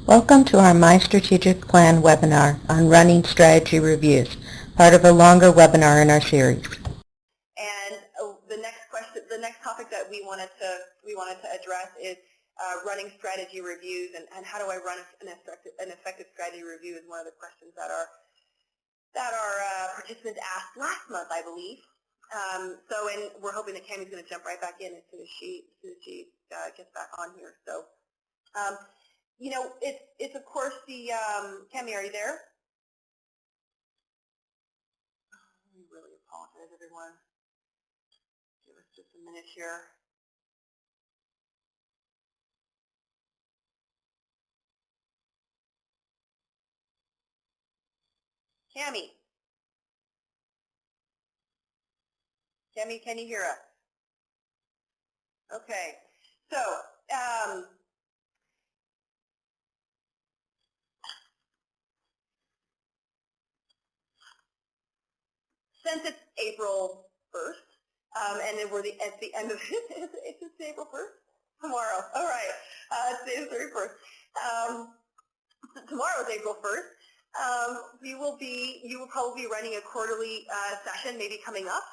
Welcome to our MyStrategicPlan webinar on running strategy reviews, part of a longer webinar in our series. And the next topic that we wanted to address is running strategy reviews, and how do I run an effective strategy review is one of the questions that our participants asked last month, I believe. And we're hoping that Cammy's going to jump right back in as soon as she gets back on here. So. You know, it's of course the, Cammy, are you there? I really apologize, everyone. Give us just a minute here. Cammy. Cammy, can you hear us? Okay. So, since it's April 1st, and then we're at the end of it, it's just April 1st? Tomorrow. All right. Today's the 31st. Tomorrow is April 1st. You will probably be running a quarterly session maybe coming up.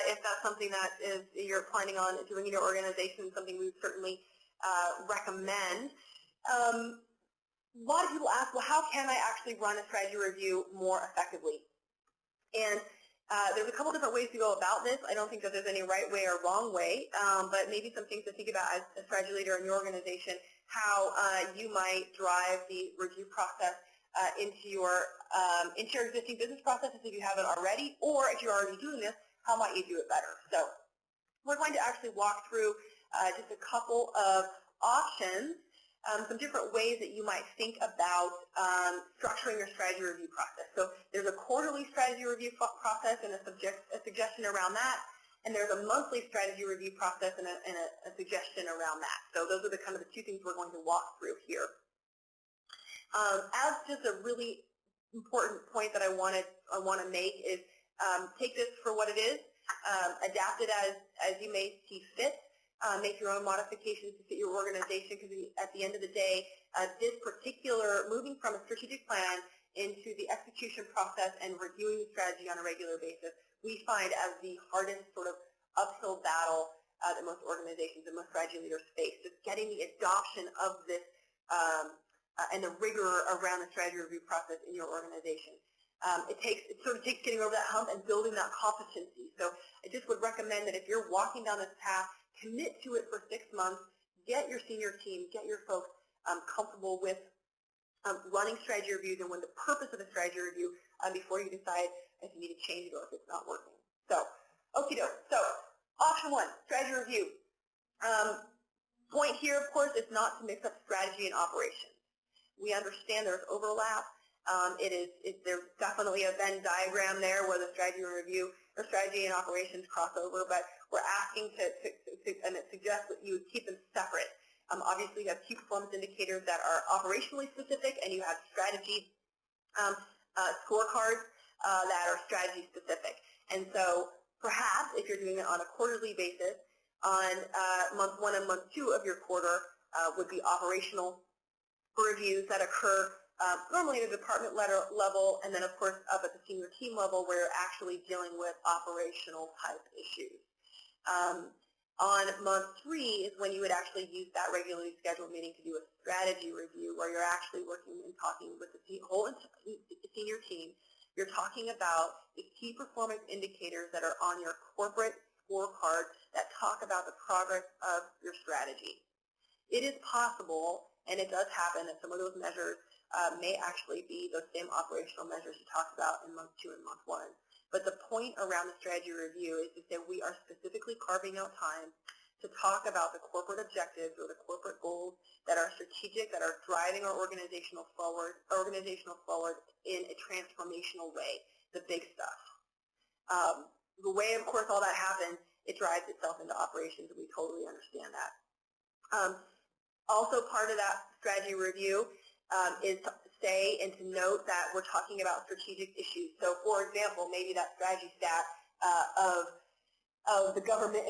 If that's something that you're planning on doing in your organization, something we would certainly recommend. A lot of people ask, well, how can I actually run a strategy review more effectively? And there's a couple different ways to go about this. I don't think that there's any right way or wrong way, but maybe some things to think about as a strategy leader in your organization, how you might drive the review process into your existing business processes if you haven't already, or if you're already doing this, how might you do it better? So we're going to actually walk through just a couple of options, some different ways that you might think about structuring your strategy review process. So there's a quarterly strategy review process and a suggestion around that, and there's a monthly strategy review process and a suggestion around that. So those are the kind of the two things we're going to walk through here. As just a really important point that I want to make is take this for what it is, adapt it as you may see fit. Make your own modifications to fit your organization, because at the end of the day, this particular, moving from a strategic plan into the execution process and reviewing the strategy on a regular basis, we find as the hardest sort of uphill battle that most organizations and most strategy leaders face, just getting the adoption of this and the rigor around the strategy review process in your organization. It sort of takes getting over that hump and building that competency. So I just would recommend that if you're walking down this path, commit to it for 6 months, get your senior team, get your folks comfortable with running strategy reviews and when the purpose of the strategy review before you decide if you need to change it or if it's not working. So, okie doke. So, option 1, strategy review. Point here, of course, is not to mix up strategy and operations. We understand there's overlap. There's definitely a Venn diagram there where the strategy review or strategy and operations cross over, but we're asking and it suggests that you would keep them separate. Obviously, you have key performance indicators that are operationally specific, and you have strategy scorecards that are strategy specific. And so perhaps if you're doing it on a quarterly basis, on month 1 and month 2 of your quarter would be operational reviews that occur normally at a department level, and then of course up at the senior team level where you're actually dealing with operational type issues. On month 3 is when you would actually use that regularly scheduled meeting to do a strategy review where you're actually working and talking with the whole senior team. You're talking about the key performance indicators that are on your corporate scorecard that talk about the progress of your strategy. It is possible, and it does happen, that some of those measures may actually be those same operational measures you talked about in month 2 and month 1. But the point around the strategy review is to say we are specifically carving out time to talk about the corporate objectives or the corporate goals that are strategic, that are driving our organizational forward in a transformational way, the big stuff. The way, of course, all that happens, it drives itself into operations, and we totally understand that. Also part of that strategy review is to say and to note that we're talking about strategic issues. So, for example, maybe that strategy stat of of the government,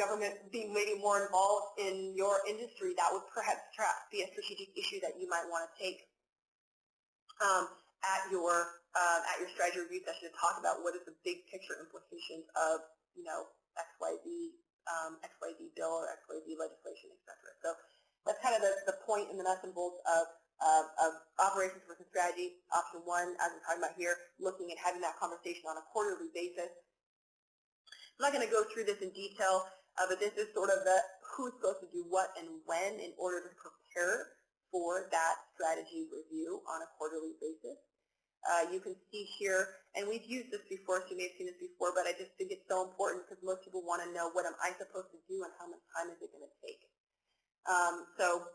government being maybe more involved in your industry, that would perhaps be a strategic issue that you might want to take at your strategy review session to talk about what is the big picture implications of XYZ bill or XYZ legislation, etc. So that's kind of the point in the nuts and bolts of operations versus strategy. Option one, as we're talking about here, looking at having that conversation on a quarterly basis. I'm not going to go through this in detail, but this is sort of the who's supposed to do what and when in order to prepare for that strategy review on a quarterly basis. You can see here, and we've used this before, so you may have seen this before, but I just think it's so important because most people want to know what am I supposed to do and how much time is it going to take. So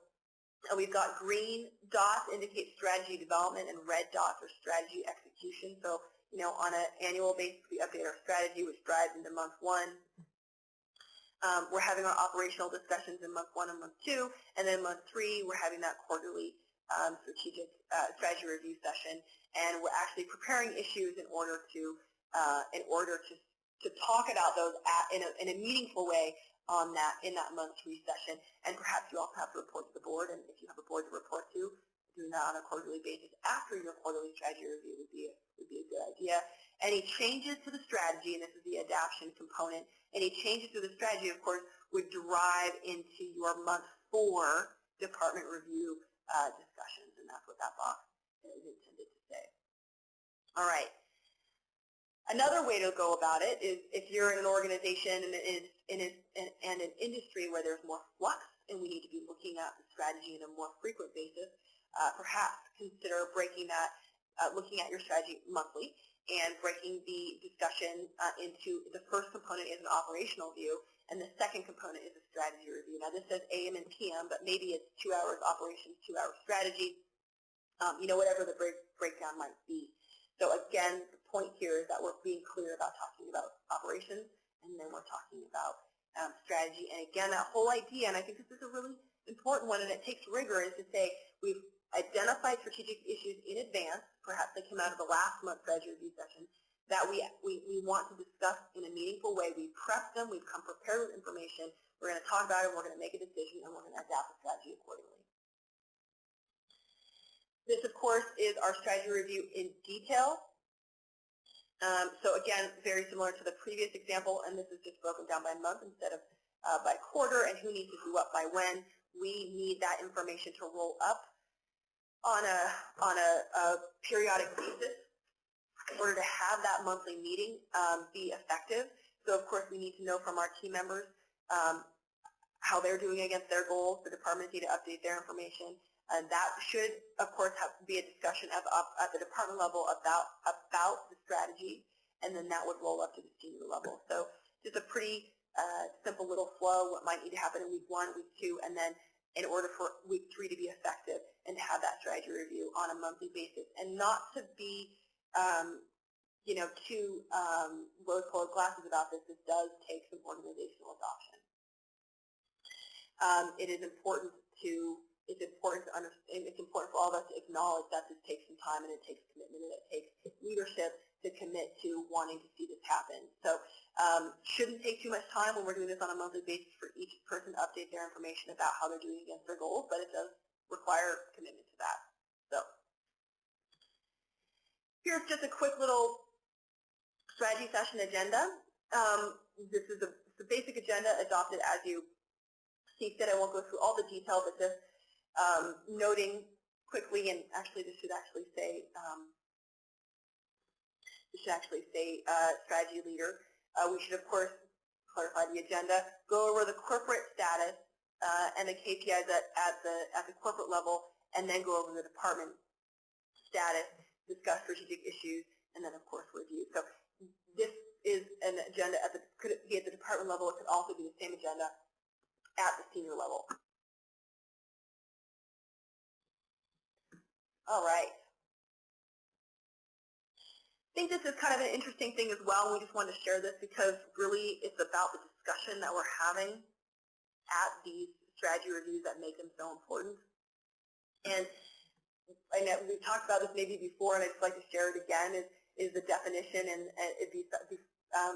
we've got green dots indicate strategy development and red dots are strategy execution. So on an annual basis, we update our strategy, which drives into month one. We're having our operational discussions in month 1 and month 2, and then month 3, we're having that quarterly strategic strategy review session, and we're actually preparing issues in order to talk about those in a meaningful way in that month 3 session. And perhaps you also have to report to the board, and if you have a board to report to, doing that on a quarterly basis after your quarterly strategy review would be a good idea. Any changes to the strategy, and this is the adaption component, any changes to the strategy, of course, would drive into your month 4 department review discussions, and that's what that box is intended to say. All right. Another way to go about it is if you're in an organization and an industry where there's more flux and we need to be looking at the strategy on a more frequent basis, perhaps consider looking at your strategy monthly and breaking the discussion into the first component is an operational view and the second component is a strategy review. Now this says AM and PM, but maybe it's 2 hours operations, 2 hours strategy, whatever the breakdown might be. So again, the point here is that we're being clear about talking about operations and then we're talking about strategy. And again, that whole idea, and I think this is a really important one and it takes rigor, is to say we've identified strategic issues in advance, perhaps they came out of the last month's strategy review session, that we want to discuss in a meaningful way. We've prepped them, we've come prepared with information, we're going to talk about it, we're going to make a decision, and we're going to adapt the strategy accordingly. This, of course, is our strategy review in detail. So again, very similar to the previous example, and this is just broken down by month instead of by quarter, and who needs to do what by when. We need that information to roll up on a periodic basis in order to have that monthly meeting be effective. So of course we need to know from our team members how they're doing against their goals. The departments need to update their information. And that should, of course, have to be a discussion at the department level about the strategy, and then that would roll up to the senior level. So just a pretty simple little flow, what might need to happen in week 1, week 2, and then in order for week 3 to be effective and to have that strategy review on a monthly basis, and not to be too rose-colored glasses about this. This does take some organizational adoption. It is important to understand, it's important for all of us to acknowledge that this takes some time and it takes commitment and it takes leadership to commit to wanting to see this happen. So shouldn't take too much time when we're doing this on a monthly basis for each person to update their information about how they're doing against their goals, but it does require commitment to that. So here's just a quick little strategy session agenda. This is the basic agenda adopted as you see fit. I won't go through all the detail, but just noting quickly, and actually this should actually say strategy leader. We should of course clarify the agenda, go over the corporate status and the KPIs at the corporate level, and then go over the department status, discuss strategic issues, and then of course review. So this is an agenda could it be at the department level. It could also be the same agenda at the senior level. All right. I think this is kind of an interesting thing as well. We just wanted to share this because really it's about the discussion that we're having at these strategy reviews that make them so important. And I know we've talked about this maybe before, and I'd just like to share it again, is the definition and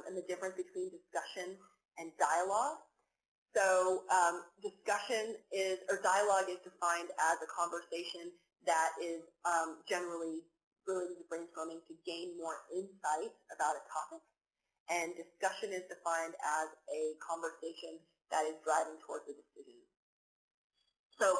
and the difference between discussion and dialogue. So discussion is, or dialogue is defined as a conversation that is generally related to brainstorming to gain more insight about a topic. And discussion is defined as a conversation that is driving towards a decision. So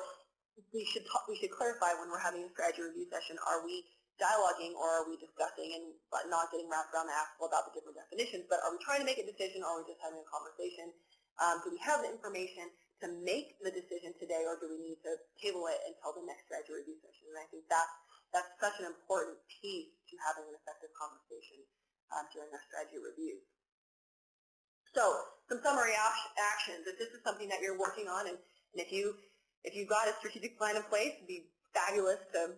we should clarify when we're having a strategy review session, are we dialoguing or are we discussing, and not getting wrapped around the axle about the different definitions, but are we trying to make a decision or are we just having a conversation? Do we have the information to make the decision today, or do we need to table it until the next strategy review session? And I think that's such an important piece to having an effective conversation during our strategy reviews. So some summary actions. If this is something that you're working on, and if you've got a strategic plan in place, it'd be fabulous to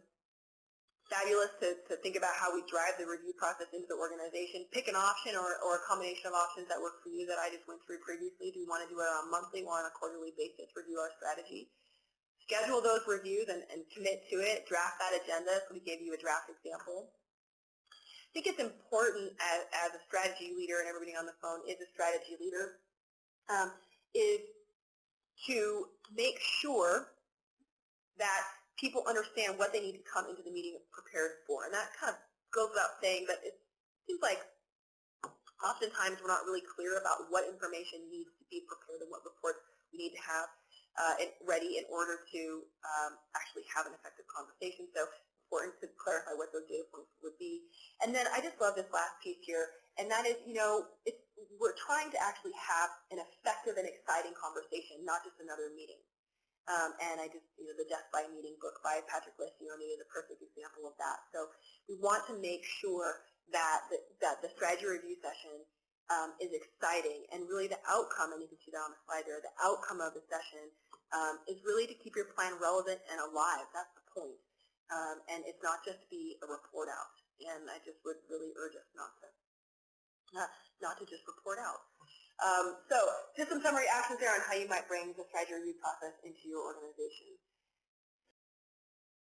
think about how we drive the review process into the organization. Pick an option or a combination of options that work for you that I just went through previously. Do you want to do it on a monthly or on a quarterly basis, review our strategy? Schedule those reviews and commit to it. Draft that agenda. So we gave you a draft example. I think it's important as a strategy leader, and everybody on the phone is a strategy leader, is to make sure that people understand what they need to come into the meeting prepared for. And that kind of goes without saying, but it seems like oftentimes we're not really clear about what information needs to be prepared and what reports we need to have ready in order to actually have an effective conversation. So it's important to clarify what those data points would be. And then I just love this last piece here, and that is, we're trying to actually have an effective and exciting conversation, not just another meeting. And I just, the Death by Meeting book by Patrick Lencioni is a perfect example of that. So we want to make sure that the strategy review session is exciting, and really the outcome, and you can see that on the slide there, the outcome of the session is really to keep your plan relevant and alive. That's the point. And it's not just to be a report out. And I just would really urge us not to just report out. So just some summary actions there on how you might bring the strategy review process into your organization.